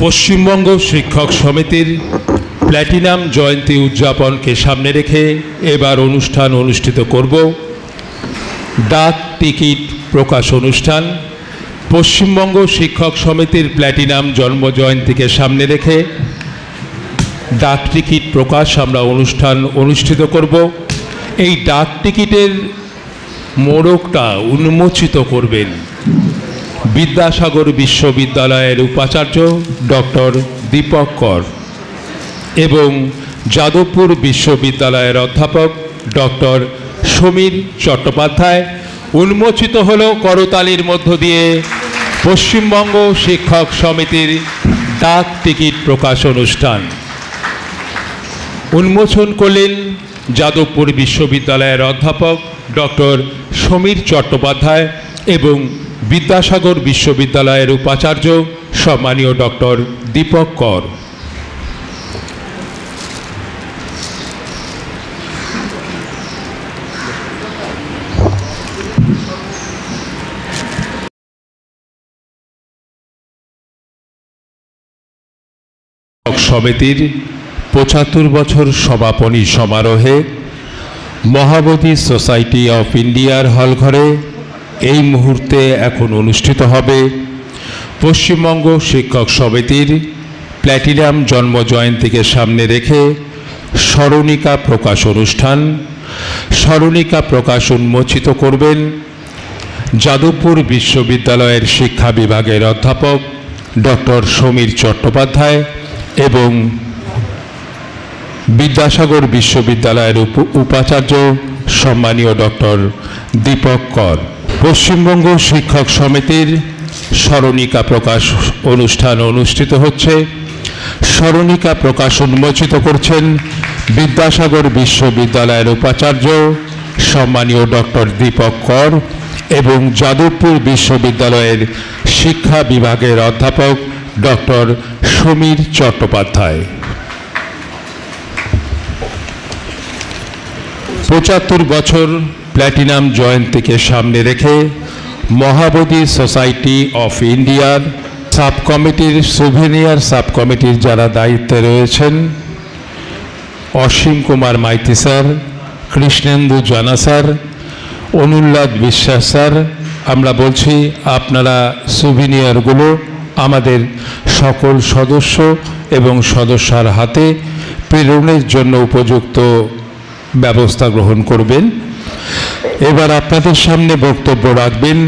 পশ্চিমবঙ্গ শিক্ষক সমিতির প্ল্যাটিনাম জয়ন্তী উদযাপনকে সামনে রেখে এবার অনুষ্ঠান অনুষ্ঠিত করব। ডাক টিকিট প্রকাশ অনুষ্ঠান। পশ্চিমবঙ্গ শিক্ষক সমিতির প্ল্যাটিনাম জন্মজয়ন্তীকে সামনে রেখে ডাক টিকিট প্রকাশ আমরা অনুষ্ঠান অনুষ্ঠিত করব। এই ডাক টিকিটের মোড়কটা উন্মোচিত করবেন বিদ্যাসাগর বিশ্ববিদ্যালয়ের উপাচার্য ডক্টর দীপক কর এবং যাদবপুর বিশ্ববিদ্যালয়ের অধ্যাপক ডক্টর সমীর চট্টোপাধ্যায়। উন্মোচিত হল করতালির মধ্য দিয়ে পশ্চিমবঙ্গ শিক্ষক সমিতির ডাক টিকিট প্রকাশ অনুষ্ঠান। উন্মোচন করলেন যাদবপুর বিশ্ববিদ্যালয়ের অধ্যাপক ডক্টর সমীর চট্টোপাধ্যায় এবং বিদ্যাসাগর বিশ্ববিদ্যালয়ের উপাচার্য সম্মানীয় ডক্টর দীপক কর। সমিতির ৭৫ বছর সমাপনী সমারোহে মহাবোধি সোসাইটি অফ ইন্ডিয়ার হলঘরে এই মুহূর্তে এখন অনুষ্ঠিত হবে পশ্চিমবঙ্গ শিক্ষক সমিতির প্ল্যাটিনাম জন্মজয়ন্তীকে সামনে রেখে স্মরণিকা প্রকাশ অনুষ্ঠান। স্মরণিকা প্রকাশ উন্মোচিত করবেন যাদবপুর বিশ্ববিদ্যালয়ের শিক্ষা বিভাগের অধ্যাপক ডক্টর সমীর চট্টোপাধ্যায় এবং বিদ্যাসাগর বিশ্ববিদ্যালয়ের উপাচার্য সম্মানীয় ডক্টর দীপক কর। পশ্চিমবঙ্গ শিক্ষক সমিতির স্মরণিকা প্রকাশ অনুষ্ঠান অনুষ্ঠিত হচ্ছে। স্মরণিকা প্রকাশ উন্মোচিত করছেন বিদ্যাসাগর বিশ্ববিদ্যালয়ের উপাচার্য সম্মানীয় ডক্টর দীপক কর এবং যাদবপুর বিশ্ববিদ্যালয়ের শিক্ষা বিভাগের অধ্যাপক ডক্টর সমীর চট্টোপাধ্যায়। ৭৫ বছর প্ল্যাটিনাম জয়ন্তীকে সামনে রেখে মহাবোধি সোসাইটি অফ ইন্ডিয়ার সাব কমিটির সুভেনিয়ার সাব কমিটির যারা দায়িত্বে রয়েছেন অসীম কুমার মাইতি স্যার, কৃষ্ণেন্দু জানা স্যার, অনুল্লাদ বিশ্বাস স্যার, আমরা বলছি আপনারা সুভেনিয়ারগুলো আমাদের সকল সদস্য এবং সদস্যর হাতে প্রেরণের জন্য উপযুক্ত ব্যবস্থা গ্রহণ করবেন। এবার আপনাদের সামনে বক্তব্য রাখবেন